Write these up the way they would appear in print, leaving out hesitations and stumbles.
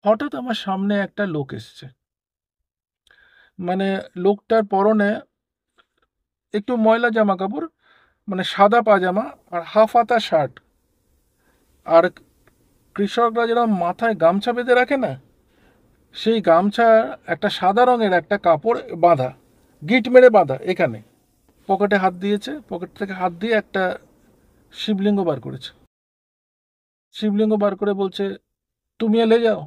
হঠাৎ আমার সামনে একটা লোক এসছে। মানে লোকটার পরনে একটু ময়লা জামা কাপড়, মানে সাদা পাজামা আর হাফ হাতা শার্ট। আর কৃষকরা যেরকম মাথায় গামছা বেঁধে রাখে না, সেই গামছা একটা সাদা রঙের একটা কাপড় বাঁধা, গিট মেরে বাঁধা। এখানে পকেটে হাত দিয়েছে, পকেট থেকে হাত দিয়ে একটা শিবলিঙ্গ বার করেছে। শিবলিঙ্গ বার করে বলছে, তুমি ले যাও।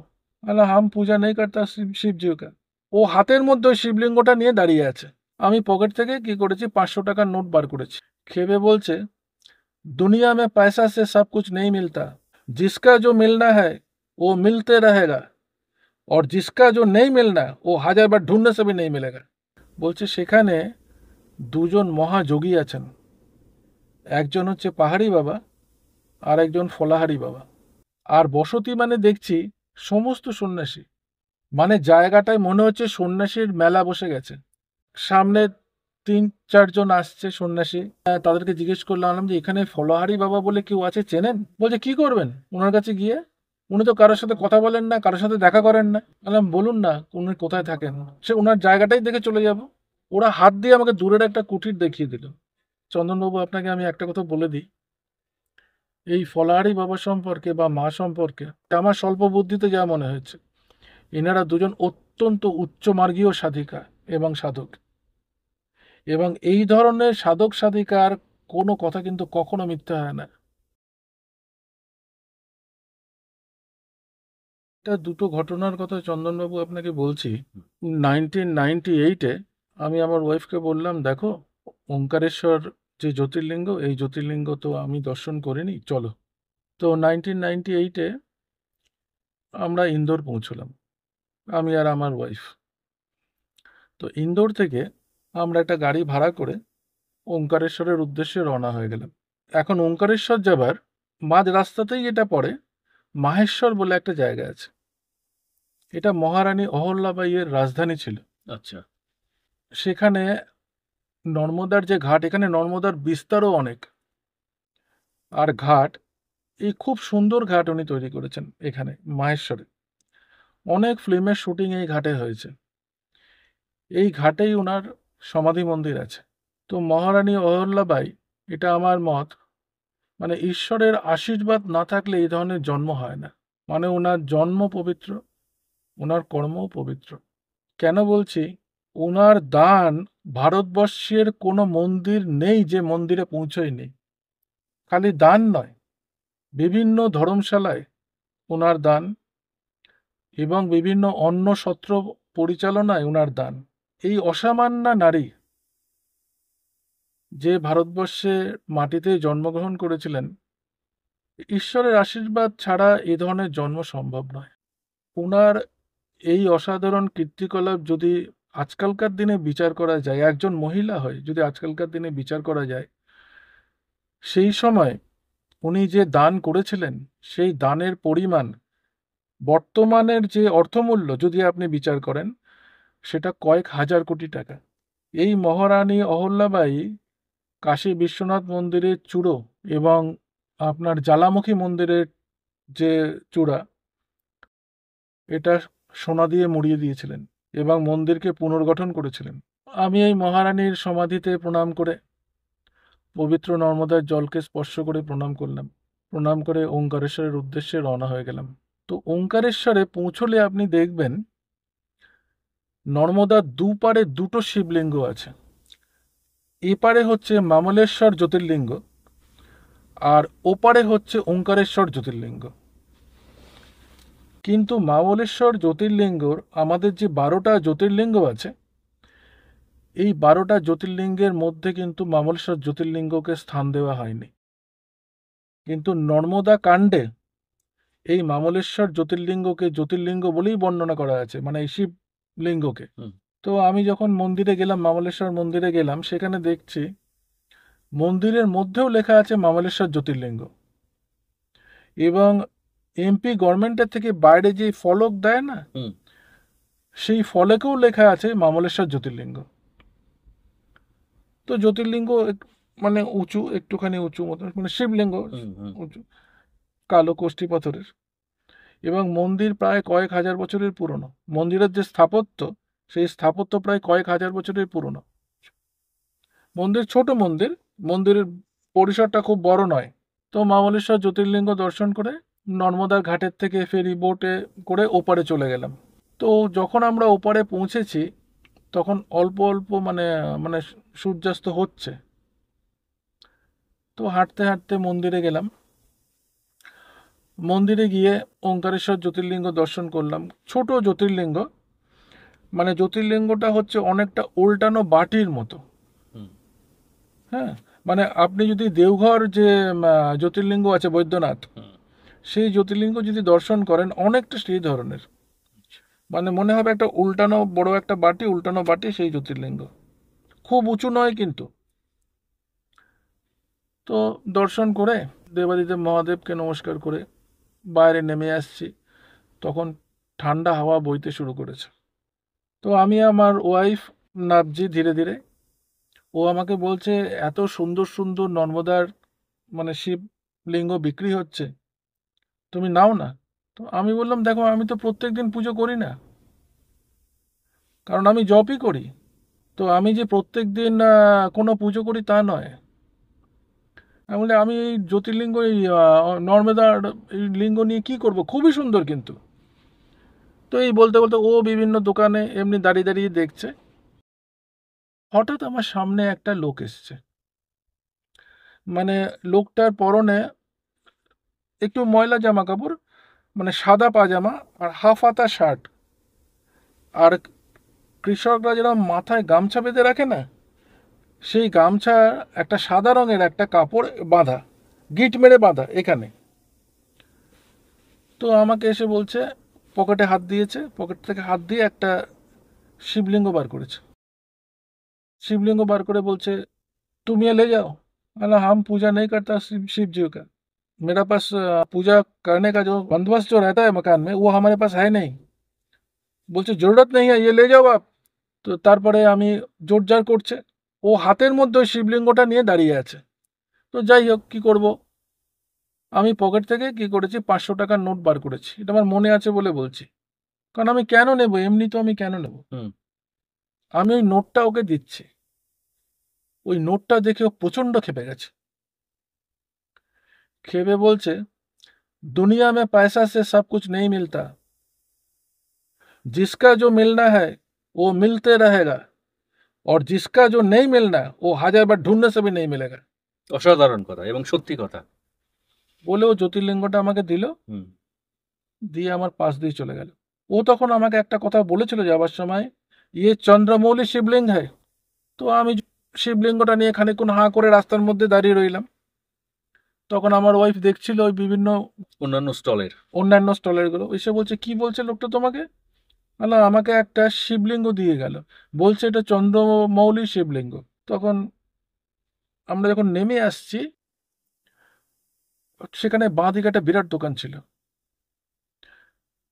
আলা হাম পূজা নেই করতা শিবজি কা। ও হাতের মধ্যে ওই শিবলিঙ্গটা নিয়ে দাঁড়িয়ে আছে। আমি পকেট থেকে কি করেছি, 500 টাকার নোট বার করেছি। খেপে বলছে, दुनिया में पैसा से सब कुछ नहीं मिलता, जिसका जो मिलना है वो मिलते रहेगा, और जिसका जो नहीं मिलना वो 1000 বার ढूंढने से भी नहीं मिलेगा। বলছে সেখানে দুজন মহাযোগী আছেন, একজন হচ্ছে পাহাড়ি বাবা আর একজন ফলাহারি বাবা। আর বসতি মানে দেখছি সমস্ত সন্ন্যাসী। মানে জায়গাটায় মনে হচ্ছে সন্ন্যাসীর মেলা বসে গেছে। সামনে 3-4 জন আসছে সন্ন্যাসী। তাদেরকে জিজ্ঞেস করলাম যে এখানে ফলহারি বাবা বলে কেউ আছে, চেনেন? বলছে কি করবেন ওনার কাছে গিয়ে, উনি তো কারোর সাথে কথা বলেন না, কারোর সাথে দেখা করেন না। বললাম বলুন না উনি কোথায় থাকেন, সে ওনার জায়গাটাই দেখে চলে যাব। ওরা হাত দিয়ে আমাকে দূরের একটা কুটির দেখিয়ে দিল। চন্দনবাবু, আপনাকে আমি একটা কথা বলে দিই, এই ফলহারি বাবা সম্পর্কে বা মা সম্পর্কে আমার স্বল্প বুদ্ধিতে যা মনে হয়েছে, এনারা দুজন অত্যন্ত উচ্চমার্গীয় সাধিকা এবং সাধক। এবং এই ধরনের সাধক সাধিকার কোনো কথা কিন্তু কখনো মিথ্যা হয় না। এটা দুটো ঘটনার কথা চন্দনবাবু আপনাকে বলছি। 1998-এ আমি আমার ওয়াইফকে বললাম, দেখো ওঙ্কারেশ্বর যে জ্যোতির্লিঙ্গ, এই জ্যোতির্লিঙ্গ তো আমি দর্শন করিনি, চলো। তো 1998-এ আমরা ইন্দোর পৌঁছলাম, আমি আর আমার ওয়াইফ। তো ইন্দোর থেকে আমরা একটা গাড়ি ভাড়া করে ওঙ্কারেশ্বরের উদ্দেশ্যে রওনা হয়ে গেলাম। এখন ওঙ্কারেশ্বর যাবার মাঝ রাস্তাতেই এটা পড়ে মাহেশ্বর বলে একটা জায়গা আছে। এটা মহারানী অহল্যাবাইয়ের রাজধানী ছিল। আচ্ছা। সেখানে নর্মদার যে ঘাট, এখানে নর্মদার বিস্তারও অনেক। আর ঘাট, এই খুব সুন্দর ঘাট উনি তৈরি করেছেন এখানে মাহেশ্বরে। অনেক ফিল্মের শুটিং এই ঘাটে হয়েছে। এই ঘাটেই ওনার সমাধি মন্দির আছে। তো মহারানী অহল্যাবাই, এটা আমার মত, মানে ঈশ্বরের আশীর্বাদ না থাকলে এই ধরনের জন্ম হয় না। মানে ওনার জন্ম পবিত্র, ওনার কর্মও পবিত্র। কেন বলছি, ওনার দান ভারতবর্ষের কোনো মন্দির নেই যে মন্দিরে পৌঁছয়নি। খালি দান নয়, বিভিন্ন ধর্মশালায় ওনার দান, এবং বিভিন্ন অন্ন সত্র পরিচালনায় ওনার দান। এই অসামান্য নারী যে ভারতবর্ষে মাটিতে জন্মগ্রহণ করেছিলেন, ঈশ্বরের আশীর্বাদ ছাড়া এ ধরনের জন্ম সম্ভব নয়। ওনার এই অসাধারণ কীর্তিকলাপ যদি আজকালকার দিনে বিচার করা যায়, একজন মহিলা হয় যদি আজকালকার দিনে বিচার করা যায়, সেই সময় উনি যে দান করেছিলেন, সেই দানের পরিমাণ বর্তমানের যে অর্থমূল্য যদি আপনি বিচার করেন, সেটা কয়েক হাজার কোটি টাকা। এই মহারানী অহল্যাবাই কাশী বিশ্বনাথ মন্দিরের চূড়ো এবং আপনার জ্বালামুখী মন্দিরের যে চূড়া, এটা সোনা দিয়ে মুড়িয়ে দিয়েছিলেন এবং মন্দিরকে পুনর্গঠন করেছিলেন। আমি এই মহারানীর সমাধিতে প্রণাম করে, পবিত্র নর্মদার জলকে স্পর্শ করে প্রণাম করলাম। প্রণাম করে ওঙ্কারেশ্বরের উদ্দেশ্যে রওনা হয়ে গেলাম। তো ওঙ্কারেশ্বরে পৌঁছলে আপনি দেখবেন নর্মদার দুপারে দুটো শিবলিঙ্গ আছে। এপারে হচ্ছে মামলেশ্বর জ্যোতির্লিঙ্গ, আর ওপারে হচ্ছে ওঙ্কারেশ্বর জ্যোতির্লিঙ্গ। কিন্তু মামলেশ্বর জ্যোতির্লিঙ্গর, আমাদের যে 12টা জ্যোতির্লিঙ্গ আছে, এই 12টা জ্যোতির্লিঙ্গের মধ্যে কিন্তু মামলেশ্বর জ্যোতির্লিঙ্গকে স্থান দেওয়া হয়নি। কিন্তু নর্মদা কাণ্ডে এই মামলেশ্বর জ্যোতির্লিঙ্গকে জ্যোতির্লিঙ্গ বলেই বর্ণনা করা আছে, মানে এই শিবলিঙ্গকে। তো আমি যখন মন্দিরে গেলাম, মামলেশ্বর মন্দিরে গেলাম, সেখানে দেখছি মন্দিরের মধ্যেও লেখা আছে মামলেশ্বর জ্যোতির্লিঙ্গ। এবং এমপি গভর্নমেন্টের থেকে বাইরে যে ফলক দেয় না, সেই ফলকেও লেখা আছে মামলেশ্বর জ্যোতির্লিঙ্গ। তো জ্যোতির্লিঙ্গ মানে উঁচু, একটুখানি উঁচু মতো, মানে শিবলিঙ্গ উঁচু, কালো কোষ্ঠী পাথরের। এবং মন্দির প্রায় কয়েক হাজার বছরের পুরনো। মন্দিরের যে স্থাপত্য, সেই স্থাপত্য প্রায় কয়েক হাজার বছরের পুরনো। মন্দির ছোট মন্দির, মন্দিরের পরিসরটা খুব বড় নয়। তো মহাবলেশ্বর জ্যোতির্লিঙ্গ দর্শন করে নর্মদার ঘাটের থেকে ফেরি বোটে করে ওপারে চলে গেলাম। তো যখন আমরা ওপারে পৌঁছেছি তখন অল্প অল্প মানে মানে সূর্যাস্ত হচ্ছে। তো হাঁটতে হাঁটতে মন্দিরে গেলাম। মন্দিরে গিয়ে ওঙ্কারেশ্বর জ্যোতির্লিঙ্গ দর্শন করলাম। ছোট জ্যোতির্লিঙ্গ, মানে জ্যোতির্লিঙ্গটা হচ্ছে অনেকটা উল্টানো বাটির মতো। হ্যাঁ, মানে আপনি যদি দেওঘর যে জ্যোতির্লিঙ্গ আছে বৈদ্যনাথ, সেই জ্যোতির্লিঙ্গ যদি দর্শন করেন অনেকটা সেই ধরনের, মানে মনে হবে একটা উল্টানো বড় একটা বাটি, উল্টানো বাটি সেই জ্যোতির্লিঙ্গ। খুব উঁচু নয় কিন্তু। তো দর্শন করে দেবাদিদেব মহাদেবকে নমস্কার করে বাইরে নেমে আসছি, তখন ঠান্ডা হাওয়া বইতে শুরু করেছে। তো আমি আমার ওয়াইফ নাবজি ধীরে ধীরে। ও আমাকে বলছে এত সুন্দর সুন্দর নর্মদার মানে শিবলিঙ্গ বিক্রি হচ্ছে, তুমি নাও না। তো আমি বললাম দেখো আমি তো প্রত্যেক দিন পুজো করি না, কারণ আমি জপই করি। তো আমি যে প্রত্যেক দিন কোনো পুজো করি তা নয়। আমি বলি আমি এই জ্যোতির্লিঙ্গ এই নর্মদার এই লিঙ্গ নিয়ে কি করব, খুবই সুন্দর কিন্তু। তো এই বলতে বলতে ও বিভিন্ন দোকানে এমনি দাঁড়িয়ে দাঁড়িয়ে দেখছে। হঠাৎ আমার সামনে একটা লোক এসছে। মানে লোকটার পরনে একটু ময়লা জামা কাপড়, মানে সাদা পাজামা আর হাফ হাতা শার্ট। আর কৃষকরা যারা মাথায় গামছা বেঁধে রাখে না, সেই গামছা একটা সাদা রঙের একটা কাপড় বাঁধা, গিট মেরে বাঁধা এখানে। তো আমাকে এসে বলছে, পকেটে হাত দিয়েছে, পকেট থেকে হাত দিয়ে একটা শিবলিঙ্গ বার করেছে। शिवलिंग को बार करे बोलছে तुम ये ले जाओ। अला हम पूजा नहीं करता शिव जी का, मेरा पास पूजा करने का जो बंदोबस्त जो रहता है मकान में वो हमारे पास है नहीं। বলছে জরুরত নেই है, ये ले जाओ आप। তো তারপরে আমি জোরজার করছে, ও হাতের মধ্যে ওই শিবলিঙ্গটা নিয়ে দাঁড়িয়ে আছে। তো যাই হোক কি করব, আমি পকেট থেকে কি করেছি 500 টাকার নোট বার করেছি। এটা আমার মনে আছে বলে বলছি, কারণ আমি কেন নেব, এমনি তো আমি কেন নেব। আমি ওই নোটটা ওকে দিচ্ছি। ওই নোটটা দেখে ও প্রচণ্ড ক্ষেপে গেছে। खेबे बोलছে दुनिया में पैसा से सब कुछ नहीं मिलता, जिसका जो मिलना है वो मिलते रहेगा, और जिसका जो नहीं मिलना वो 1000 बार ढूंढने से भी नहीं मिलेगा। অসাধারণ কথা এবং সত্যি কথা। বলে ও জ্যোতির্লিঙ্গটা আমাকে দিল, দিয়ে আমার পাশ দিয়ে চলে গেল। ও তখন আমাকে একটা কথা বলেছিল যাবার সময়, ইয়ে চন্দ্রমৌলি শিবলিঙ্গ হয়। তো আমি শিবলিঙ্গটা নিয়ে খানিকক্ষণ হাঁ করে রাস্তার মধ্যে দাঁড়িয়ে রইলাম। তখন আমার ওয়াইফ দেখছিল ওই বিভিন্ন অন্যান্য স্টলের গুলো, এসে বলছে কি বলছে লোকটা তোমাকে। না, আমাকে একটা শিবলিঙ্গ দিয়ে গেল, বলছে এটা চন্দ্রমৌলি শিবলিঙ্গ। তখন আমরা যখন নেমে আসছি, সেখানে বাঁ দিকে একটা বিরাট দোকান ছিল।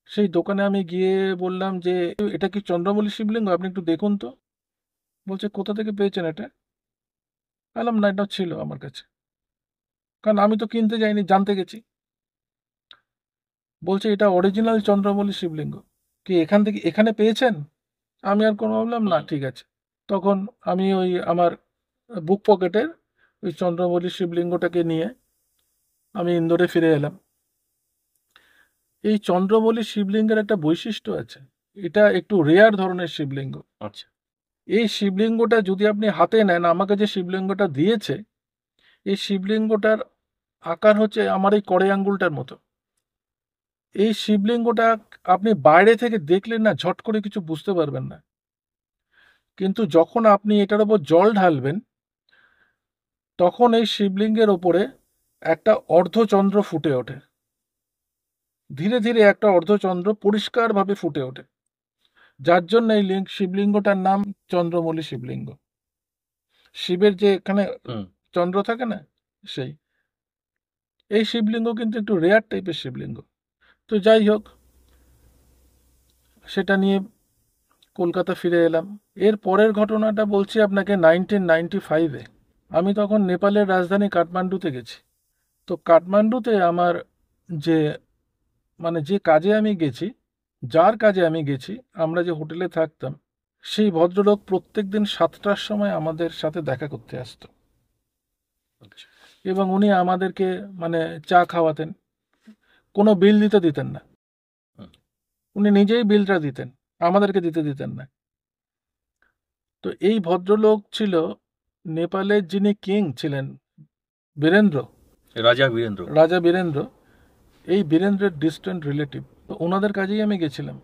সেই দোকানে আমি গিয়ে বললাম যে এটা কি চন্দ্রমৌলি শিবলিঙ্গ, আপনি একটু দেখুন তো। বলছে কোথা থেকে পেয়েছেন এটা। বললাম না, এটা ছিল আমার কাছে, কারণ আমি তো কিনতে যাইনি, জানতে গেছি। বলছে এটা অরিজিনাল চন্দ্রমৌলি শিবলিঙ্গ, কি এখান থেকে এখানে পেয়েছেন। আমি আর কোনো বললাম না, ঠিক আছে। তখন আমি ওই আমার বুক পকেটের ওই চন্দ্রমৌলি শিবলিঙ্গটাকে নিয়ে আমি ইন্দোরে ফিরে এলাম। এই চন্দ্রমৌলি শিবলিঙ্গের একটা বৈশিষ্ট্য আছে, এটা একটু রেয়ার ধরনের শিবলিঙ্গ। আচ্ছা। এই শিবলিঙ্গটা যদি আপনি হাতে নেন, আমাকে যে শিবলিঙ্গটা দিয়েছে, এই শিবলিঙ্গটার আকার হচ্ছে আমার এই কড়ে আঙ্গুলটার মতো। এই শিবলিঙ্গটা আপনি বাইরে থেকে দেখলে না ঝট করে কিছু বুঝতে পারবেন না, কিন্তু যখন আপনি এটার ওপর জল ঢালবেন, তখন এই শিবলিঙ্গের ওপরে একটা অর্ধচন্দ্র ফুটে ওঠে। ধীরে ধীরে একটা অর্ধচন্দ্র পরিষ্কারভাবে ফুটে ওঠে, যার জন্য এই শিবলিঙ্গটার নাম চন্দ্রমৌলি শিবলিঙ্গ। শিবের যে এখানে চন্দ্র থাকে না, সেই এই শিবলিঙ্গ কিন্তু একটু রেয়ার টাইপের শিবলিঙ্গ। তো যাই হোক, সেটা নিয়ে কলকাতা ফিরে এলাম। এর পরের ঘটনাটা বলছি আপনাকে 1995-এ। আমি তখন নেপালের রাজধানী কাঠমান্ডুতে গেছি। তো কাঠমান্ডুতে আমার যে মানে যে কাজে আমি গেছি, যার কাজে আমি গেছি, আমরা যে হোটেলে থাকতাম, সেই ভদ্রলোক প্রত্যেক দিন 7টার সময় আমাদের সাথে দেখা করতে আসতো আচ্ছা। এবং উনি আমাদেরকে মানে চা খাওয়াতেন, কোনো বিল দিতেন না। হুম। উনি নিজেই বিলটা দিতেন, আমাদেরকে দিতেন না। তো এই ভদ্রলোক ছিল নেপালের যিনি কিং ছিলেন, বীরেন্দ্র, রাজা বীরেন্দ্র। রাজা বীরেন্দ্র, এই বীরেন্দ্রের ডিস্টেন্ট রিলেটিভ। তো ওনাদের কাজেই আমি গেছিলাম।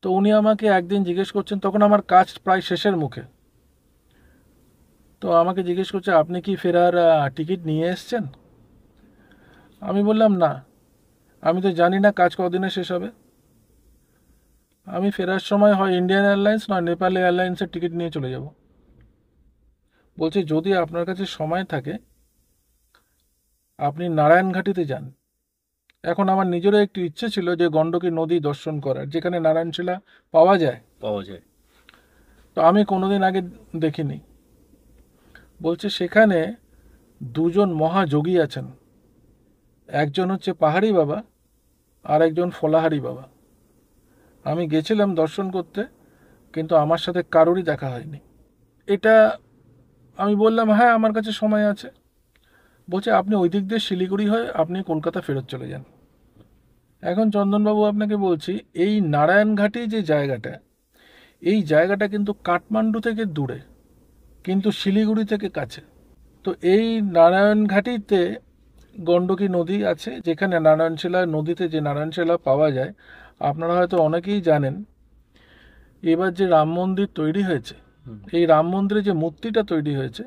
তো উনি আমাকে একদিন জিজ্ঞেস করছেন, তখন আমার কাজ প্রায় শেষের মুখে। তো আমাকে জিজ্ঞেস করছে, আপনি কি ফেরার টিকিট নিয়ে এসছেন? আমি বললাম না, আমি তো জানি না কাজ কদিনে শেষ হবে। আমি ফেরার সময় হয় ইন্ডিয়ান এয়ারলাইন্স নয় নেপাল এয়ারলাইন্সের টিকিট নিয়ে চলে যাব। বলছে যদি আপনার কাছে সময় থাকে আপনি নারায়ণঘাটিতে যান। এখন আমার নিজেরও একটু ইচ্ছে ছিল যে গণ্ডকী নদী দর্শন করার, যেখানে নারায়ণশিলা পাওয়া যায়। পাওয়া যায়। তো আমি কোনোদিন আগে দেখিনি। বলছে সেখানে দুজন মহাযোগী আছেন, একজন হচ্ছে পাহাড়ি বাবা আর একজন ফলাহারি বাবা। আমি গেছিলাম দর্শন করতে, কিন্তু আমার সাথে কারোরই দেখা হয়নি। এটা আমি বললাম হ্যাঁ আমার কাছে সময় আছে। বলছে আপনি ওই দিক দিয়ে শিলিগুড়ি হয়ে আপনি কলকাতা ফেরত চলে যান। এখন চন্দনবাবু আপনাকে বলছি, এই নারায়ণঘাটি যে জায়গাটা, এই জায়গাটা কিন্তু কাঠমান্ডু থেকে দূরে, কিন্তু শিলিগুড়ি থেকে কাছে। তো এই নারায়ণঘাটিতে গণ্ডকী নদী আছে, যেখানে নারায়ণশিলা নদীতে যে নারায়ণশিলা পাওয়া যায়। আপনারা হয়তো অনেকেই জানেন, এবার যে রাম মন্দির তৈরি হয়েছে, হুম। এই রাম মন্দিরে যে মূর্তিটা তৈরি হয়েছে,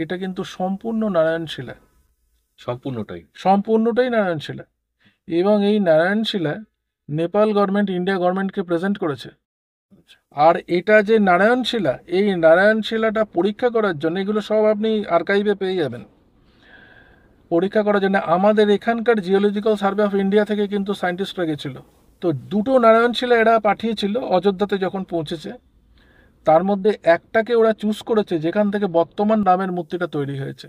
এটা কিন্তু সম্পূর্ণ নারায়ণশিলা, সম্পূর্ণটাই। সম্পূর্ণটাই নারায়ণশিলা। এবং এই নারায়ণশিলা নেপাল গভর্নমেন্ট ইন্ডিয়া গভর্নমেন্টকে প্রেজেন্ট করেছে। আর এটা যে নারায়ণশিলা, এই নারায়ণশিলাটা পরীক্ষা করার জন্য, এগুলো সব আপনি আর্কাইভে পেয়ে যাবেন, পরীক্ষা করার জন্য আমাদের এখানকার জিওলজিক্যাল সার্ভে অফ ইন্ডিয়া থেকে কিন্তু সায়েন্টিস্টরা গেছিল। তো দুটো নারায়ণশিলা এরা পাঠিয়েছিল অযোধ্যাতে যখন পৌঁছেছে, তার মধ্যে একটাকে ওরা চুজ করেছে যেখান থেকে বর্তমান রামের মূর্তিটা তৈরি হয়েছে।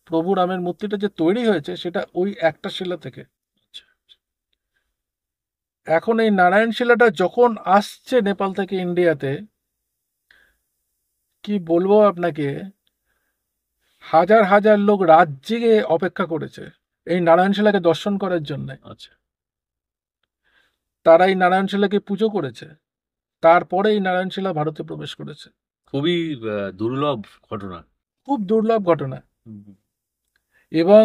প্রভু রামের মূর্তিটা যে তৈরি হয়েছে সেটা ওই একটা শিলা থেকে। এখন এই নারায়ণ শিলাটা যখন আসছে নেপাল থেকে ইন্ডিয়াতে, কি বলবো আপনাকে, হাজার হাজার লোক রাত জেগে অপেক্ষা করেছে এই নারায়ণশিলাকে দর্শন করার জন্য। আচ্ছা। তারা এই নারায়ণশিলাকে পুজো করেছে, তারপরে এই নারায়ণশিলা ভারতে প্রবেশ করেছে। খুবই দুর্লভ ঘটনা। খুব দুর্লভ ঘটনা। হুম। এবং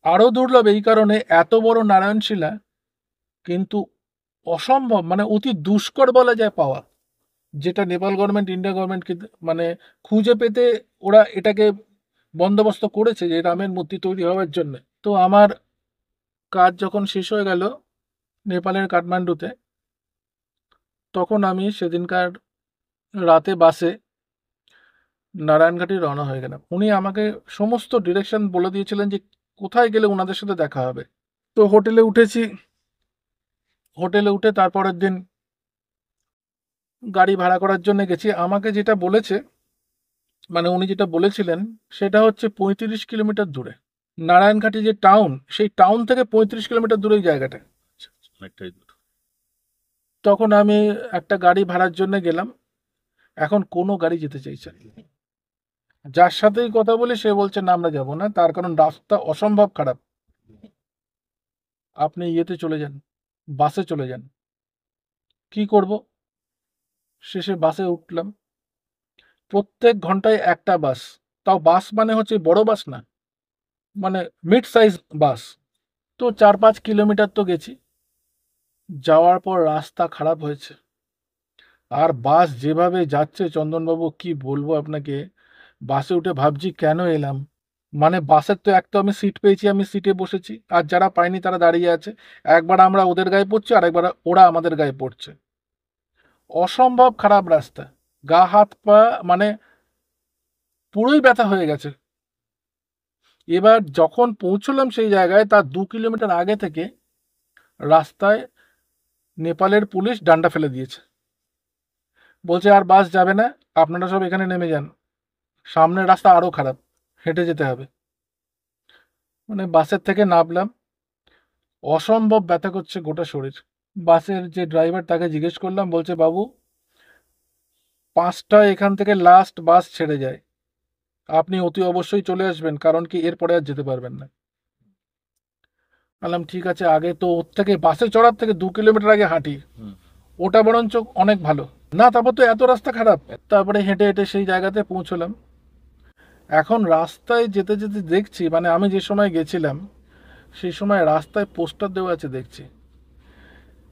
আরো দুর্লভ এই কারণে, এত বড় নারায়ণশিলা কিন্তু অসম্ভব, মানে অতি দুষ্কর বলা যায় পাওয়া, যেটা নেপাল গভর্নমেন্ট ইন্ডিয়া গভর্নমেন্টকে মানে খুঁজে পেতে ওরা এটাকে বন্দোবস্ত করেছে যে রামের মূর্তি তৈরি হওয়ার জন্য। তো আমার কাজ যখন শেষ হয়ে গেল নেপালের কাঠমান্ডুতে, তখন আমি সেদিনকার রাতে বাসে নারায়ণঘাটি রওনা হয়ে গেলাম। উনি আমাকে সমস্ত ডিরেকশন বলে দিয়েছিলেন যে কোথায় গেলে ওনাদের সাথে দেখা হবে। তো হোটেলে উঠেছি, হোটেলে উঠে তারপরের দিন গাড়ি ভাড়া করার জন্য গেছি। আমাকে যেটা বলেছে, মানে উনি যেটা বলেছিলেন, সেটা হচ্ছে 35 কিলোমিটার দূরে নারায়ণঘাটি যে টাউন, সেই টাউন থেকে 35 কিলোমিটার দূরে এই জায়গাটা। আচ্ছা, অনেকটাই দূর। তখন আমি একটা গাড়ি ভাড়ার জন্য গেলাম। এখন কোনো গাড়ি যেতে চাইছে না। যার সাথেই কথা বলি সে বলছে না আমরা যাবো না, তার কারণ রাস্তা অসম্ভব খারাপ, আপনি ইয়েতে চলে যান, বাসে চলে যান। কি করব, শেষে বাসে উঠলাম। প্রত্যেক ঘন্টায় একটা বাস, তাও বাস মানে হচ্ছে বড় বাস না, মানে মিড সাইজ বাস। তো 4-5 কিলোমিটার তো গেছি, যাওয়ার পর রাস্তা খারাপ হয়েছে। আর বাস যেভাবে যাচ্ছে চন্দনবাবু, কি বলবো আপনাকে, বাসে উঠে ভাবছি কেন এলাম। মানে বাসের তো একটা আমি সিট পেয়েছি, আমি সিটে বসেছি, আর যারা পায়নি তারা দাঁড়িয়ে আছে। একবার আমরা ওদের গায়ে পড়ছি, আর একবার ওরা আমাদের গায়ে পড়ছে। অসম্ভব খারাপ রাস্তা, গা হাত পা মানে পুরোই ব্যথা হয়ে গেছে। এবার যখন পৌঁছলাম সেই জায়গায়, তার 2 কিলোমিটার আগে থেকে রাস্তায় নেপালের পুলিশ ডান্ডা ফেলে দিয়েছে। বলছে আর বাস যাবে না, আপনারা সব এখানে নেমে যান, সামনের রাস্তা আরো খারাপ, হেঁটে যেতে হবে। মানে বাসের থেকে নামলাম, অসম্ভব ব্যথা করছে গোটা শরীর। বাসের যে ড্রাইভার তাকে জিজ্ঞেস করলাম, বলছে বাবু 5টায় এখান থেকে লাস্ট বাস ছেড়ে যায়, আপনি অতি অবশ্যই চলে আসবেন, কারণ কি এরপরে আর যেতে পারবেন না। বললাম ঠিক আছে, আগে তো ওর থেকে বাসে চড়ার থেকে 2 কিলোমিটার আগে হাঁটি, হুম। ওটা বরঞ্চ অনেক ভালো। না, তারপর তো এত রাস্তা খারাপ। তারপরে হেঁটে হেঁটে সেই জায়গাতে পৌঁছলাম। এখন রাস্তায় যেতে যেতে দেখছি, মানে আমি যে সময় গেছিলাম সেই সময় রাস্তায় পোস্টার দেওয়া আছে, দেখছি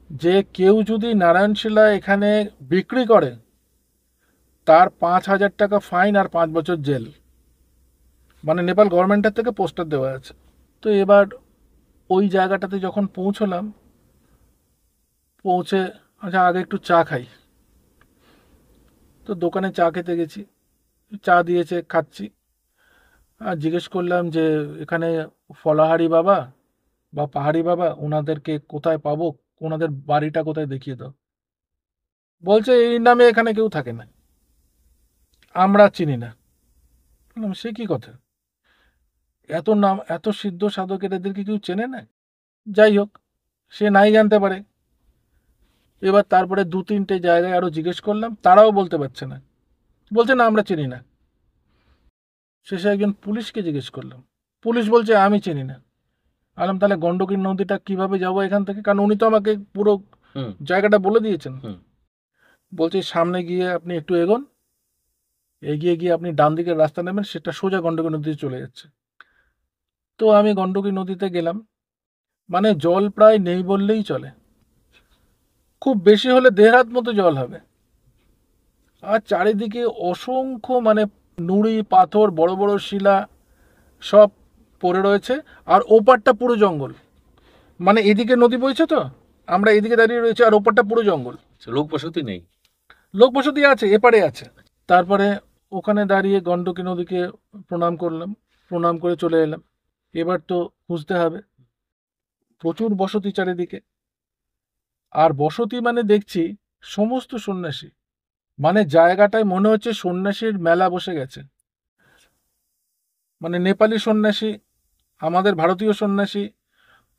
যে কেউ যদি নারায়ণশিলা এখানে বিক্রি করে তার 5,000 টাকা ফাইন আর 5 বছর জেল। মানে নেপাল গভর্নমেন্টের থেকে পোস্টার দেওয়া আছে। তো এবার ওই জায়গাটাতে যখন পৌঁছলাম, পৌঁছে আচ্ছা আগে একটু চা খাই, তো দোকানে চা খেতে গেছি, চা দিয়েছে, খাচ্ছি। আর জিজ্ঞেস করলাম যে এখানে ফলাহারি বাবা বা পাহাড়ি বাবা ওনাদেরকে কোথায় পাবো, ওনাদের বাড়িটা কোথায় দেখিয়ে দাও। বলছে এই নামে এখানে কেউ থাকে না, আমরা চিনি না। বললাম, সে কি কথা, এত নাম এত সিদ্ধ সাধকের এদেরকে কেউ চেনে না। যাই হোক, সে নাই জানতে পারে। এবার তারপরে 2-3টে জায়গায় আরো জিজ্ঞেস করলাম, তারাও বলতে পারছে না, বলছে না আমরা চিনি না। শেষে একজন পুলিশকে জিজ্ঞেস করলাম, পুলিশ বলছে আমি চিনি না। আলাম তাহলে গন্ডকী নদীটা কিভাবে যাবো এখান থেকে, কারণ উনি তো আমাকে পুরো হুম। জায়গাটা বলে দিয়েছেন। হুম। বলছে সামনে গিয়ে আপনি একটু এগোন, এগিয়ে গিয়ে আপনি ডান দিকের রাস্তা নেবেন, সেটা সোজা গন্ডকী নদীতে চলে যাচ্ছে। তো আমি গন্ডকী নদীতে গেলাম, মানে জল প্রায় নেই বললেই চলে, খুব বেশি হলে 1.5 হাত মতো জল হবে। আর চারিদিকে অসংখ্য মানে নুড়ি পাথর বড় বড় শিলা সব পড়ে রয়েছে। আর ওপারটা পুরো জঙ্গল, মানে এদিকে নদী বইছে, তো আমরা এদিকে দাঁড়িয়ে রয়েছে, আর ওপারটা পুরো জঙ্গল। লোক বসতি নেই। লোক বসতি আছে, এপারে আছে। তারপরে ওখানে দাঁড়িয়ে গন্ডকী নদীকে প্রণাম করলাম, প্রণাম করে চলে এলাম। এবার তো খুঁজতে হবে, প্রচুর বসতি চারিদিকে। আর বসতি মানে দেখছি সমস্ত সন্ন্যাসী, মানে জায়গাটায় মনে হচ্ছে সন্ন্যাসীর মেলা বসে গেছে। মানে নেপালি সন্ন্যাসী, আমাদের ভারতীয় সন্ন্যাসী,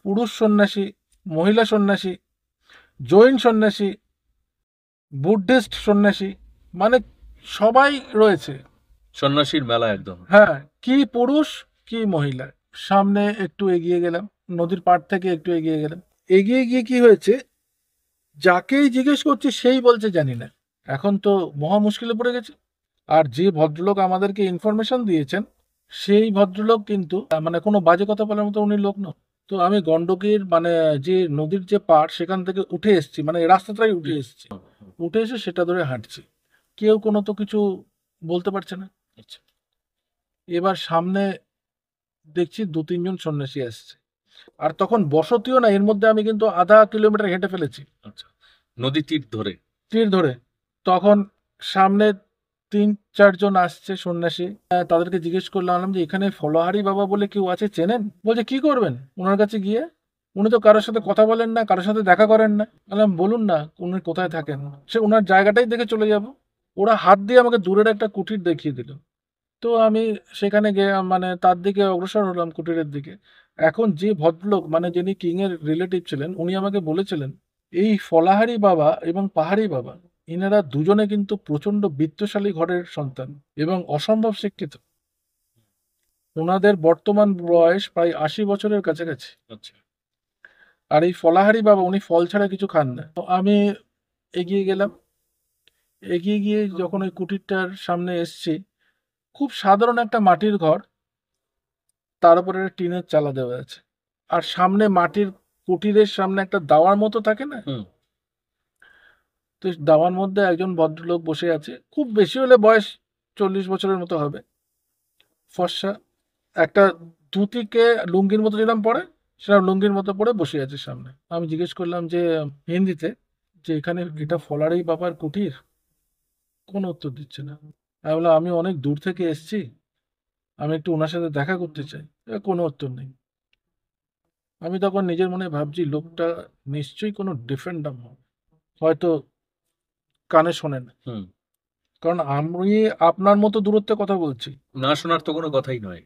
পুরুষ সন্ন্যাসী, মহিলা সন্ন্যাসী, জৈন সন্ন্যাসী, বুদ্ধিস্ট সন্ন্যাসী, মানে সবাই রয়েছে। সন্ন্যাসীর মেলা একদম। হ্যাঁ, কি পুরুষ কি মহিলা। সামনে একটু এগিয়ে গেলাম, নদীর পাড় থেকে একটু এগিয়ে গেলাম। এগিয়ে গিয়ে কি হয়েছে, যাকেই জিজ্ঞেস করছি সেই বলছে জানি না। এখন তো মহা মুশকিলে পড়ে গেছে। আর যে ভদ্রলোক আমাদেরকে ইনফরমেশন দিয়েছেন সেই ভদ্রলোক কিন্তু মানে কোনো বাজে কথা বলার মতো উনি লোক নন। তো আমি গন্ডকীর মানে যে নদীর যে পাড় সেখান থেকে উঠে এসেছি, মানে রাস্তাটাই উঠে এসেছি, উঠে এসে সেটা ধরে হাঁটছি। কেউ কোনো তো কিছু বলতে পারছে না। আচ্ছা। এবার সামনে দেখছি 2-3 জন সন্ন্যাসী আসছে, আর তখন বসতিও না, এর মধ্যে আমি কিন্তু আধা কিলোমিটার হেঁটে ফেলেছি আচ্ছা, নদী তীর ধরে। তীর ধরে। তখন সামনে 3-4 জন আসছে সন্ন্যাসী। তাদেরকে জিজ্ঞেস করলাম যে এখানে ফলহারি বাবা বলে কেউ আছে, চেনেন? বলছে কি করবেন ওনার কাছে গিয়ে, উনি তো কারোর সাথে কথা বলেন না, কারোর সাথে দেখা করেন না। বললাম বলুন না উনি কোথায় থাকেন, সে ওনার জায়গাটাই দেখে চলে যাব। ওরা হাত দিয়ে আমাকে দূরের একটা কুটির দেখিয়ে দিল। তো আমি সেখানে গিয়ে মানে তার দিকে অগ্রসর হলাম, কুটিরের দিকে। এখন যে ভদ্রলোক মানে যিনি কিং এর রিলেটিভ ছিলেন, উনি আমাকে বলেছিলেন এই ফলাহারি বাবা এবং পাহাড়ি বাবা ইনারা দুজনে কিন্তু প্রচন্ড বিত্তশালী ঘরের সন্তান এবং অসম্ভব শিক্ষিত। ওনাদের বর্তমান বয়স প্রায় 80 বছরের কাছাকাছি। আচ্ছা। আর এই ফলাহারি বাবা উনি ফল ছাড়া কিছু খান না। তো আমি এগিয়ে গেলাম, এগিয়ে গিয়ে যখন ওই কুটিরটার সামনে এসছি, খুব সাধারণ একটা মাটির ঘর, তার উপরে একটা টিনের চালা দেওয়া আছে। আর সামনে মাটির কুটিরের সামনে একটা দাওয়ার মতো থাকে না, হুম। তো দাওয়ার মধ্যে একজন ভদ্রলোক বসে আছে, খুব বেশি হলে বয়স 40 বছরের মতো হবে, ফর্সা, একটা ধুতিকে লুঙ্গির মতো যেরকম পরে সেরকম লুঙ্গির মতো পরে বসে আছে সামনে। আমি জিজ্ঞেস করলাম যে হিন্দিতে, যে এখানে এটা ফলারি বাবার কুটির? কোনো উত্তর দিচ্ছে না। আমি বললাম আমি অনেক দূর থেকে এসেছি, আমি একটু ওনার সাথে দেখা করতে চাই। কোনো উত্তর নেই। আমি তখন নিজের মনে ভাবছি লোকটা নিশ্চয়ই কোনো ডিফারেন্ট নাম হবে, হয়তো কানে শোনে না, হুম। কারণ আমি আপনার মতো দূরত্বে কথা বলছি, না শোনার তো কোনো কথাই নয়।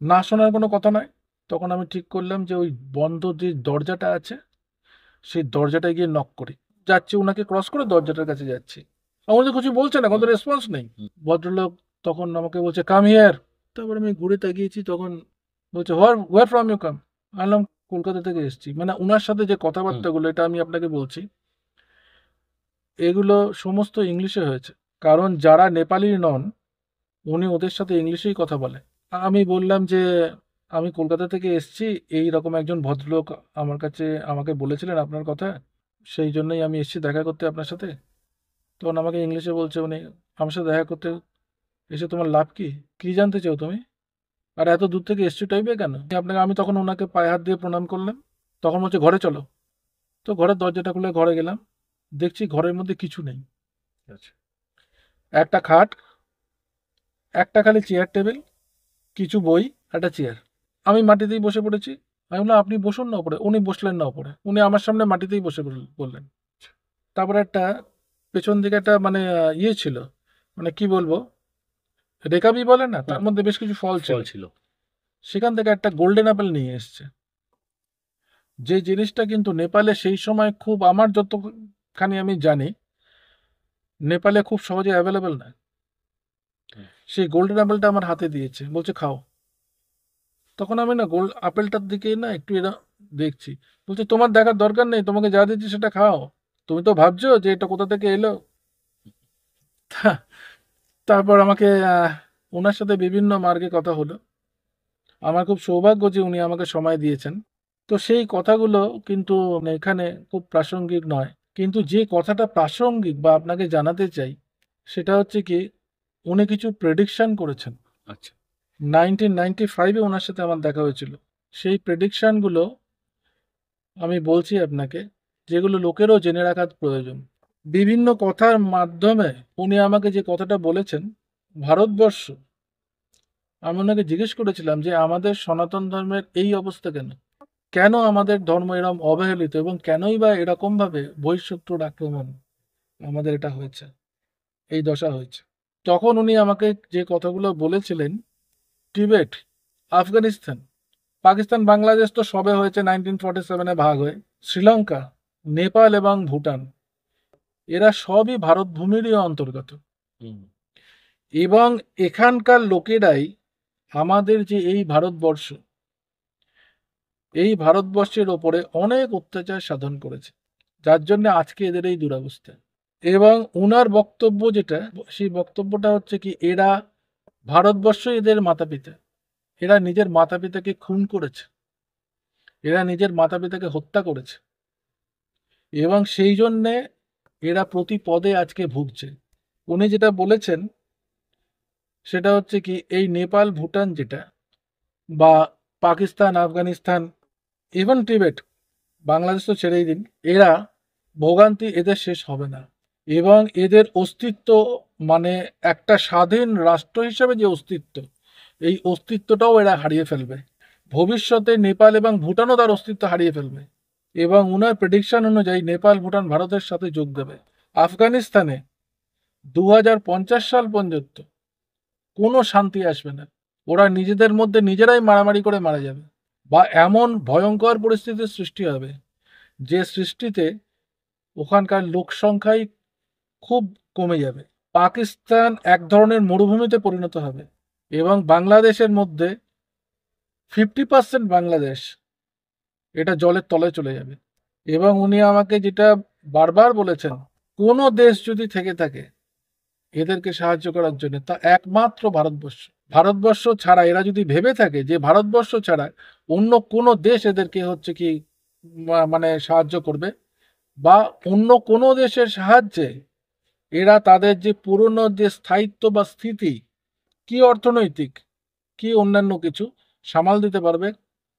না শোনার কোনো কথা নয়। তো তখন আমি ঠিক করলাম যে ওই বন্ধ যে দরজাটা আছে সেই দরজাটায় গিয়ে নক করি। যাচ্ছি ওনাকে ক্রস করে দরজাটার কাছে যাচ্ছি, আমাদের কিছু বলছে না, কোনো রেসপন্স নেই। হুম। ভদ্রলোক তখন আমাকে বলছে কাম হিয়ার। তারপর আমি ঘুরে তাকিয়েছি, তখন বলছে হোয়ার ফ্রম ইউ কাম। আনলাম কলকাতা থেকে এসেছি। মানে ওনার সাথে যে কথাবার্তাগুলো, এটা আমি আপনাকে বলছি, এগুলো সমস্ত ইংলিশে হয়েছে। কারণ যারা নেপালি নন উনি ওদের সাথে ইংলিশেই কথা বলে। আমি বললাম যে আমি কলকাতা থেকে এসেছি, এই রকম একজন ভদ্রলোক আমার কাছে আমাকে বলেছিলেন আপনার কথা, সেই জন্যই আমি এসেছি দেখা করতে আপনার সাথে। তখন আমাকে ইংলিশে বলছে উনি, আমার সাথে দেখা করতে এসে তোমার লাভ কি, কি জানতে চাও তুমি, আর এত দূর থেকে এসছি টাইপে কেন আপনাকে। আমি তখন ওনাকে পায়ে হাত দিয়ে প্রণাম করলাম। তখন বলছে ঘরে চলো। তো ঘরের দরজাটা খুলে ঘরে গেলাম, দেখছি ঘরের মধ্যে কিছু নেই। আচ্ছা। একটা খাট, একটা খালি চেয়ার টেবিল, কিছু বই, একটা চেয়ার। আমি মাটিতেই বসে পড়েছি। আমি বললাম আপনি বসুন না ওপরে। উনি বসলেন না ওপরে, উনি আমার সামনে মাটিতেই বসে বললেন। তারপরে একটা পেছন দিকে একটা মানে ইয়ে ছিল, মানে কি বলবো, রেকাবি বলে না, তার মধ্যে বেশ কিছু ফল ছিল। ফল ছিল। সেখান থেকে একটা গোল্ডেন অ্যাপেল নিয়ে এসছে। যে জিনিসটা কিন্তু নেপালে সেই সময় খুব, আমার যতখানি আমি জানি, নেপালে খুব সহজে অ্যাভেলেবেল না। হুম। সেই গোল্ডেন অ্যাপেলটা আমার হাতে দিয়েছে, বলছে খাও। তখন আমি না গোল্ড আপেলটার দিকে না একটু এরা দেখছি। বলছে তোমার দেখার দরকার নেই, তোমাকে যা দিচ্ছি সেটা খাও। তুমি তো ভাবছো যে এটা কোথা থেকে এলো। তা- তারপর আমাকে ওনার সাথে বিভিন্ন মার্গে কথা হলো। আমার খুব সৌভাগ্য যে উনি আমাকে সময় দিয়েছেন। তো সেই কথাগুলো কিন্তু এখানে খুব প্রাসঙ্গিক নয়, কিন্তু যে কথাটা প্রাসঙ্গিক বা আপনাকে জানাতে চাই সেটা হচ্ছে কি, উনি কিছু প্রেডিকশন করেছেন। আচ্ছা। 1995-এ ওনার সাথে আমার দেখা হয়েছিল। সেই প্রেডিকশনগুলো আমি বলছি আপনাকে, যেগুলো লোকেরও জেনে রাখা প্রয়োজন। বিভিন্ন কথার মাধ্যমে উনি আমাকে যে কথাটা বলেছেন, ভারতবর্ষ, আমি ওনাকে জিজ্ঞেস করেছিলাম যে আমাদের সনাতন ধর্মের এই অবস্থা কেন, কেন আমাদের ধর্ম এরকম অবহেলিত, এবং কেনই বা এরকম ভাবে বহিঃশত্রুর আক্রমণ আমাদের এটা হয়েছে, এই দশা হয়েছে। তখন উনি আমাকে যে কথাগুলো বলেছিলেন, টিবেট, আফগানিস্তান, পাকিস্তান, বাংলাদেশ তো সবে হয়েছে 1947-এ ভাগ হয়ে, শ্রীলঙ্কা, নেপাল এবং ভুটান, এরা সবই ভারত ভূমিরই অন্তর্গত। হুম। এবং এখানকার লোকেরাই আমাদের যে এই ভারতবর্ষ, এই ভারতবর্ষের ওপরে অনেক অত্যাচার সাধন করেছে, যার জন্য আজকে এদের এই দুরবস্থা। এবং উনার বক্তব্য যেটা, সেই বক্তব্যটা হচ্ছে কি, এরা ভারতবর্ষ এদের মাতা পিতা, এরা নিজের মাতা পিতাকে খুন করেছে, এরা নিজের মাতা পিতাকে হত্যা করেছে, এবং সেই জন্যে এরা প্রতি পদে আজকে ভুগছে। উনি যেটা বলেছেন সেটা হচ্ছে কি, এই নেপাল, ভুটান যেটা, বা পাকিস্তান, আফগানিস্তান, ইভেন টিবেট, বাংলাদেশ তো ছেড়েই দিন, এরা ভোগান্তি এদের শেষ হবে না। এবং এদের অস্তিত্ব, মানে একটা স্বাধীন রাষ্ট্র হিসেবে যে অস্তিত্ব, এই অস্তিত্বটাও এরা হারিয়ে ফেলবে। ভবিষ্যতে নেপাল এবং ভুটানও তার অস্তিত্ব হারিয়ে ফেলবে। এবং উনার প্রেডিকশন অনুযায়ী নেপাল, ভুটান ভারতের সাথে যোগ দেবে। আফগানিস্তানে 2050 সাল পর্যন্ত কোনো শান্তি আসবে না, ওরা নিজেদের মধ্যে নিজেরাই মারামারি করে মারা যাবে, বা এমন ভয়ঙ্কর পরিস্থিতির সৃষ্টি হবে যে সৃষ্টিতে ওখানকার লোক সংখ্যাই খুব কমে যাবে। পাকিস্তান এক ধরনের মরুভূমিতে পরিণত হবে, এবং বাংলাদেশের মধ্যে 50% বাংলাদেশ এটা জলের তলায় চলে যাবে। এবং উনি আমাকে যেটা বারবার বলেছেন, কোনো দেশ যদি থেকে থাকে এদেরকে সাহায্য করার জন্য, তা একমাত্র ভারতবর্ষ। ভারতবর্ষ ছাড়া, এরা যদি ভেবে থাকে যে ভারতবর্ষ ছাড়া অন্য কোনো দেশ এদেরকে হচ্ছে কি মানে সাহায্য করবে, বা অন্য কোনো দেশের সাহায্যে এরা তাদের যে পুরনো যে স্থায়িত্ব বা স্থিতি, কি অর্থনৈতিক, কি অন্যান্য কিছু সামাল দিতে পারবে,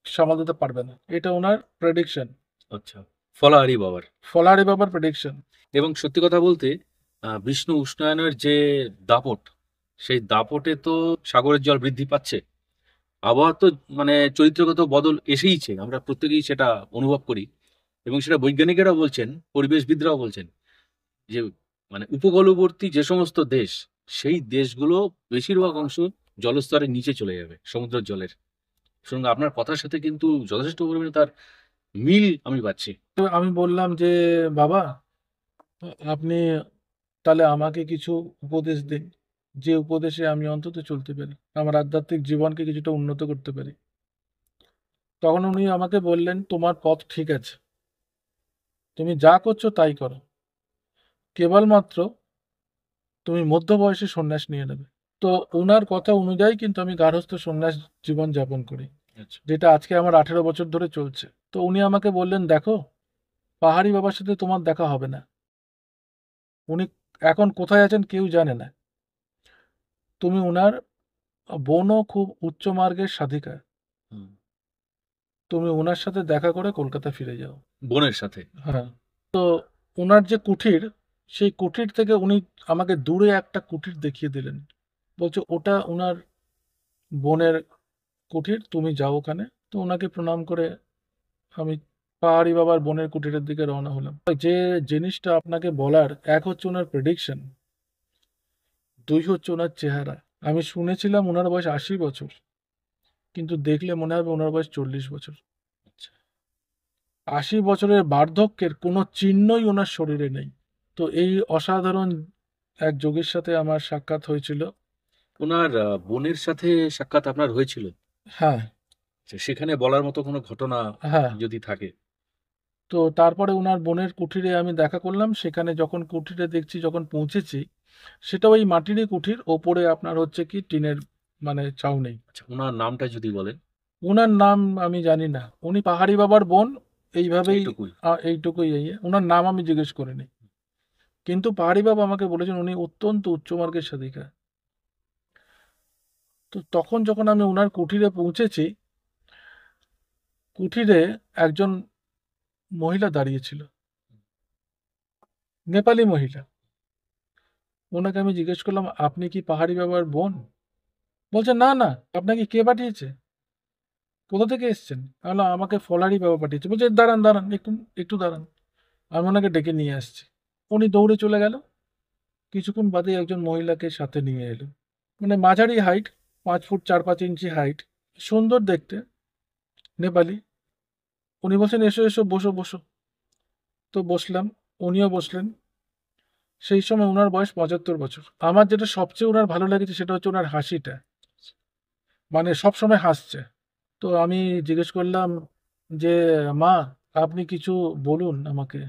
সামাল দিতে পারবে না। এটা ওনার প্রেডিকশন, আচ্ছা। ফলাহারি বাবার। ফলাহারি বাবার প্রেডিকশন। এবং সত্যি কথা বলতে বিষ্ণু উষ্ণায়নের যে দাপট, সেই দাপটে তো সাগরের জল বৃদ্ধি পাচ্ছে। আবহাওয়া তো মানে চরিত্রগত বদল এসেইছে, আমরা প্রত্যেকেই সেটা অনুভব করি। এবং সেটা বৈজ্ঞানিকেরাও বলছেন, পরিবেশবিদরাও বলছেন যে মানে উপকূলবর্তী যে সমস্ত দেশ, সেই দেশগুলো বেশিরভাগ অংশ জলস্তরের নিচে চলে যাবে, সমুদ্রের জলের। সঙ্গে আপনার কথার সাথে কিন্তু যথেষ্ট পরিমাণে তার মিল আমি পাচ্ছি। তো আমি বললাম যে, বাবা, আপনি তাহলে আমাকে কিছু উপদেশ দিন, যে উপদেশে আমি অন্তত চলতে পারি, আমার আধ্যাত্মিক জীবনকে কিছুটা উন্নত করতে পারি। তখন উনি আমাকে বললেন, তোমার পথ ঠিক আছে, তুমি যা করছো তাই করো, কেবলমাত্র তুমি মধ্য বয়সে সন্ন্যাস নিয়ে নেবে। তো ওনার কথা অনুযায়ী কিন্তু আমি গার্হস্থ্য সন্ন্যাস জীবন যাপন করি, আচ্ছা। যেটা আজকে আমার 18 বছর ধরে চলছে। তো উনি আমাকে বললেন, দেখো, পাহাড়ি বাবার সাথে তোমার দেখা হবে না, উনি এখন কোথায় আছেন কেউ জানে না। তুমি উনার বোনও খুব উচ্চ মার্গের সাধিকা, হুম। তুমি ওনার সাথে দেখা করে কলকাতা ফিরে যাও। বোনের সাথে। হ্যাঁ। তো ওনার যে কুঠির, সেই কুঠির থেকে উনি আমাকে দূরে একটা কুঠির দেখিয়ে দিলেন, বলছে ওটা ওনার বোনের কুঠির, তুমি যাও ওখানে। তো ওনাকে প্রণাম করে আমি পাহাড়ি বাবার বোনের কুঠিরের দিকে রওনা হলাম। যে জিনিসটা আপনাকে বলার, এক হচ্ছে ওনার প্রেডিকশন, দুই হচ্ছে ওনার চেহারা। আমি শুনেছিলাম ওনার বয়স 80 বছর, কিন্তু দেখলে মনে হবে ওনার বয়স 40 বছর। আচ্ছা। 80 বছরের বার্ধক্যের কোনো চিহ্নই ওনার শরীরে নেই। তো এই অসাধারণ এক যোগীর সাথে আমার সাক্ষাৎ হয়েছিল। ওনার বোনের সাথে সাক্ষাৎ আপনার হয়েছিল? হ্যাঁ, আচ্ছা, সেখানে বলার মতো কোনো ঘটনা হ্যাঁ। যদি থাকে? তো তারপরে ওনার বোনের কুঠিরে আমি দেখা করলাম। সেখানে যখন কুঠিরে দেখছি, যখন পৌঁছেছি, সেটা ওই মাটিরই কুঠির, ওপরে আপনার হচ্ছে কি টিনের মানে ছাউনি। আচ্ছা, ওনার নামটা যদি বলেন। ওনার নাম আমি জানি না, উনি পাহাড়ি বাবার বোন, এইভাবেই। এইটুকুই। এইটুকুই। ওনার নাম আমি জিজ্ঞেস করিনি, কিন্তু পাহাড়ি বাবা আমাকে বলেছেন উনি অত্যন্ত উচ্চমার্গের সাধিকা। তো তখন যখন আমি ওনার কুঠিরে পৌঁছেছি, কুঠিরে একজন মহিলা দাঁড়িয়েছিল, নেপালি মহিলা। ওনাকে আমি জিজ্ঞেস করলাম, আপনি কি পাহাড়ি বাবার বোন? বলছে, না না, আপনাকে কে পাঠিয়েছে, কোথা থেকে এসেছেন? আমি বললাম, আমাকে ফলারি বাবা পাঠিয়েছে। বলছে, দাঁড়ান দাঁড়ান, একটু একটু দাঁড়ান, আমি ওনাকে ডেকে নিয়ে আসছি। উনি দৌড়ে চলে গেল। কিছুক্ষণ বাদে একজন মহিলাকে সাথে নিয়ে এলো, মানে মাঝারি হাইট, 5 ফুট 4-5 ইঞ্চি হাইট, সুন্দর দেখতে, নেপালি। উনি বলছেন, এসো এসো, বসো বসো। তো বসলাম, উনিও বসলেন। সেই সময় ওনার বয়স 75 বছর। আমার যেটা সবচেয়ে ওনার ভালো লেগেছে সেটা হচ্ছে ওনার হাসিটা, মানে সব সময় হাসছে। তো আমি জিজ্ঞেস করলাম যে, মা, আপনি কিছু বলুন আমাকে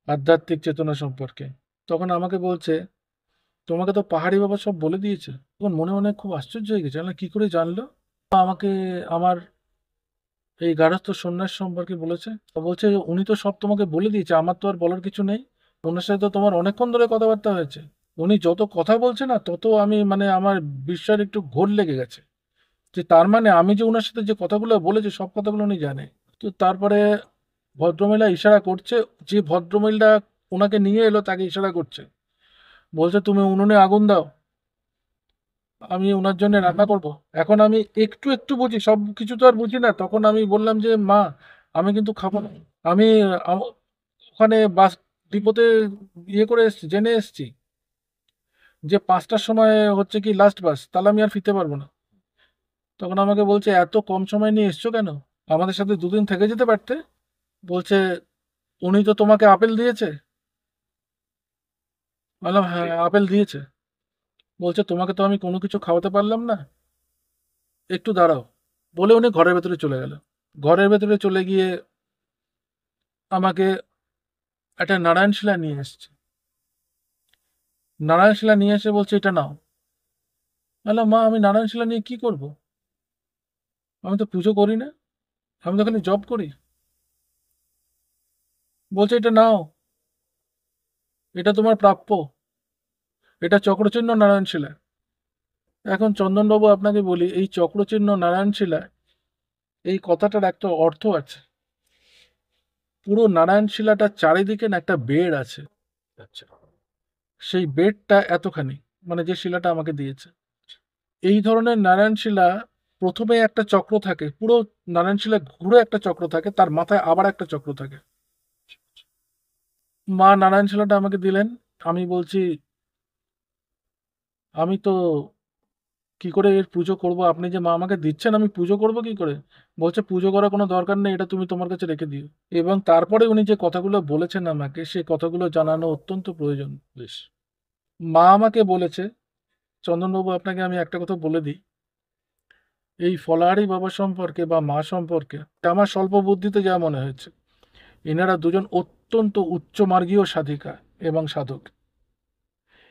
আধ্যাত্মিক চেতনা সম্পর্কে। তখন আমাকে বলছে, তোমাকে তো পাহাড়ি বাবা সব বলে দিয়েছে। তখন মনে মনে খুব আশ্চর্য হয়ে গেছে, কি করে জানলো? আমাকে আমার এই গারস্থ সন্ন্যাস সম্পর্কে বলেছে। তো বলছে, উনি তো সব তোমাকে বলে দিয়েছে, আমার তো আর বলার কিছু নেই। ওনার সাথে তো তোমার অনেকক্ষণ ধরে কথাবার্তা হয়েছে। উনি যত কথা বলছে না, তত আমি মানে আমার বিস্ময়ের একটু ঘোর লেগে গেছে, যে তার মানে আমি যে ওনার সাথে যে কথাগুলো বলেছি সব কথাগুলো উনি জানে। তো তারপরে ভদ্রমহিলা ইশারা করছে, যে ভদ্রমহিলা ওনাকে নিয়ে এলো তাকে ইশারা করছে, বলছে, তুমি উনুনে আগুন দাও, আমি ওনার জন্য রান্না করব। এখন আমি একটু একটু বুঝি, সব কিছু তো আর বুঝি না। তখন আমি বললাম যে, মা, আমি কিন্তু খাবো না। আমি ওখানে বাস ডিপোতে করে এসছি, জেনে এসছি যে 5টার সময় হচ্ছে কি লাস্ট বাস, তাহলে আমি আর ফিরতে পারবো না। তখন আমাকে বলছে, এত কম সময় নিয়ে এসছো কেন, আমাদের সাথে দুদিন থেকে যেতে পারতে। বলছে, উনি তো তোমাকে আপেল দিয়েছে। বললাম, হ্যাঁ, আপেল দিয়েছে। বলছে, তোমাকে তো আমি কোনো কিছু খাওয়াতে পারলাম না, একটু দাঁড়াও। বলে উনি ঘরের ভেতরে চলে গেল। ঘরের ভেতরে চলে গিয়ে আমাকে একটা নারায়ণশিলা নিয়ে এসছে। নারায়ণশিলা নিয়ে এসে বলছে, এটা নাও। বললাম, মা, আমি নারায়ণশিলা নিয়ে কি করব, আমি তো পুজো করি না, আমি তো খালি জব করি। বলছে, এটা নাও, এটা তোমার প্রাপ্য, এটা চক্রচিহ্ন নারায়ণশিলা। এখন চন্দনবাবু আপনাকে বলি, এই চক্রচিহ্ন নারায়ণশিলা, এই কথাটার একটা অর্থ আছে। পুরো নারায়ণশিলাটার চারিদিকে না একটা বেড় আছে, আচ্ছা। সেই বেড়টা এতখানি, মানে যে শিলাটা আমাকে দিয়েছে। এই ধরনের নারায়ণশিলা, প্রথমে একটা চক্র থাকে, পুরো নারায়ণশিলা ঘুরে একটা চক্র থাকে, তার মাথায় আবার একটা চক্র থাকে। মা নারায়ণশিলাটা আমাকে দিলেন। আমি বলছি, আমি তো কি করে এর পুজো করব? আপনি যে মা আমাকে দিচ্ছেন, আমি পুজো করব কি করে? বলছে, পুজো করার কোনো দরকার নেই, এটা তুমি তোমার কাছে রেখে দিও। এবং তারপরে উনি যে কথাগুলো বলেছেন আমাকে, সেই কথাগুলো জানানো অত্যন্ত প্রয়োজন। বেশ। মা আমাকে বলেছে, চন্দনবাবু আপনাকে আমি একটা কথা বলে দিই, এই ফলাহারি বাবা সম্পর্কে বা মা সম্পর্কে আমার স্বল্প বুদ্ধিতে যা মনে হয়েছে, এনারা দুজন অত্যন্ত উচ্চমার্গীয় সাধিকা এবং সাধক।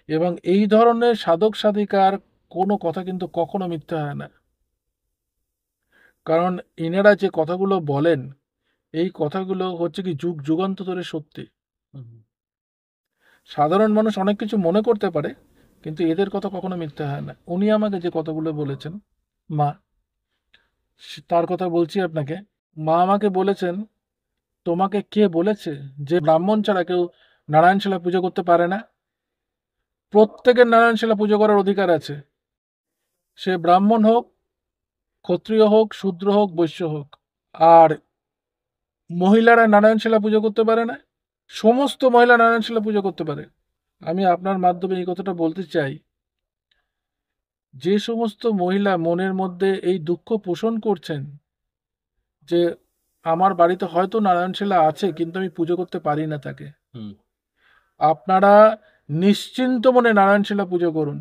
এবং এই ধরনের সাধক সাধিকার কোনো কথা কিন্তু কখনো মিথ্যা হয় না। কারণ এনারা যে কথাগুলো বলেন, এই কথাগুলো হচ্ছে কি যুগ যুগান্ত ধরে সত্যি। হুম। সাধারণ মানুষ অনেক কিছু মনে করতে পারে, কিন্তু এদের কথা কখনো মিথ্যা হয় না। উনি আমাকে যে কথাগুলো বলেছেন, মা, তার কথা বলছি আপনাকে। মা আমাকে বলেছেন, তোমাকে কে বলেছে যে ব্রাহ্মণ ছাড়া কেউ নারায়ণশিলা পুজো করতে পারে না? প্রত্যেকের নারায়ণশিলা পুজো করার অধিকার আছে, সে ব্রাহ্মণ হোক, ক্ষত্রিয় হোক, শূদ্র হোক, বৈশ্য হোক। আর মহিলারা নারায়ণশিলা পুজো করতে পারে না? সমস্ত মহিলা নারায়ণশিলা পুজো করতে পারে। আমি আপনার মাধ্যমে এই কথাটা বলতে চাই, যে সমস্ত মহিলা মনের মধ্যে এই দুঃখ পোষণ করছেন যে আমার বাড়িতে হয়তো নারায়ণশিলা আছে কিন্তু আমি পুজো করতে পারি না তাকে, হুম। আপনারা নিশ্চিন্ত মনে নারায়ণশিলা পুজো করুন।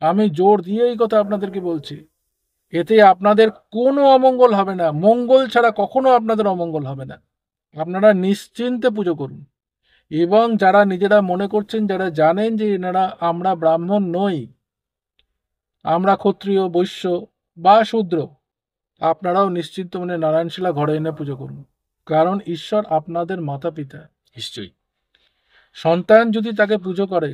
আমি জোর দিয়ে এই কথা আপনাদেরকে বলছি, এতে আপনাদের কোনো অমঙ্গল হবে না, মঙ্গল ছাড়া কখনো আপনাদের অমঙ্গল হবে না। আপনারা নিশ্চিন্তে পুজো করুন। এবং যারা নিজেরা মনে করছেন, যারা জানেন যে এনারা আমরা ব্রাহ্মণ নই, আমরা ক্ষত্রিয়, বৈশ্য বা শূদ্র, আপনারাও নিশ্চিন্ত মনে নারায়ণশিলা ঘরে এনে পুজো করুন। কারণ ঈশ্বর আপনাদের মাতা পিতা। নিশ্চয়ই। সন্তান যদি তাকে পুজো করে,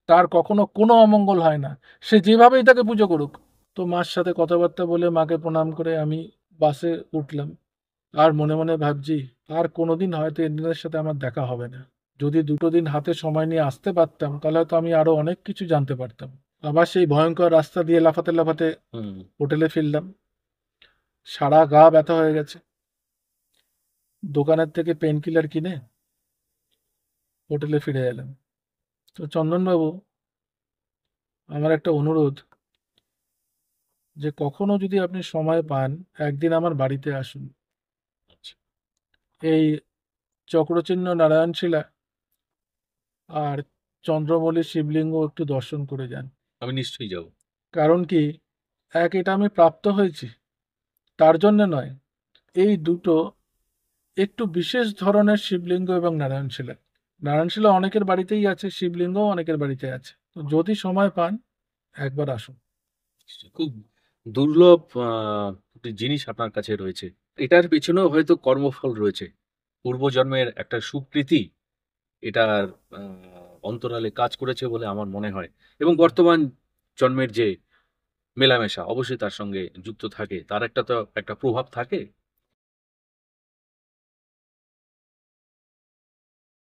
তার কখনো কোনো অমঙ্গল হয় না, সে যেভাবেই তাকে পুজো করুক। তো মার সাথে কথাবার্তা বলে মাকে প্রণাম করে আমি বাসে উঠলাম। আর মনে মনে ভাবছি, আর কোনোদিন হয়তো এদের সাথে আমার দেখা হবে না। যদি 2 দিন হাতে সময় নিয়ে আসতে পারতাম, তাহলে তো আমি আরো অনেক কিছু জানতে পারতাম। আবার সেই ভয়ঙ্কর রাস্তা দিয়ে লাফাতে লাফাতে হুম। হোটেলে ফিরলাম। সারা গা ব্যথা হয়ে গেছে। দোকানের থেকে পেন কিলার কিনে হোটেলে ফিরে এলাম। তো চন্দনবাবু, আমার একটা অনুরোধ, যে কখনো যদি আপনি সময় পান, একদিন আমার বাড়িতে আসুন। আচ্ছা। এই চক্রচিহ্ন নারায়ণশিলা আর চন্দ্রমৌলি শিবলিঙ্গ একটু দর্শন করে যান। আমি নিশ্চয়ই যাব। কারণ কি, এক, এটা আমি প্রাপ্ত হয়েছি, তার জন্য নয়, এই দুটো একটু বিশেষ ধরনের শিবলিঙ্গ এবং নারায়ণশিলা। নারায়ণশিলা অনেকের বাড়িতেই আছে, শিবলিঙ্গও অনেকের বাড়িতে আছে। তো যদি সময় পান, একবার আসুন। খুব দুর্লভ একটি জিনিস আপনার কাছে রয়েছে। এটার পেছনেও হয়তো কর্মফল রয়েছে। পূর্বজন্মের একটা সুকৃতি এটার অন্তরালে কাজ করেছে বলে আমার মনে হয়। এবং বর্তমান জন্মের যে মেলামেশা অবশ্যই তার সঙ্গে যুক্ত থাকে। তার একটা তো একটা প্রভাব থাকে।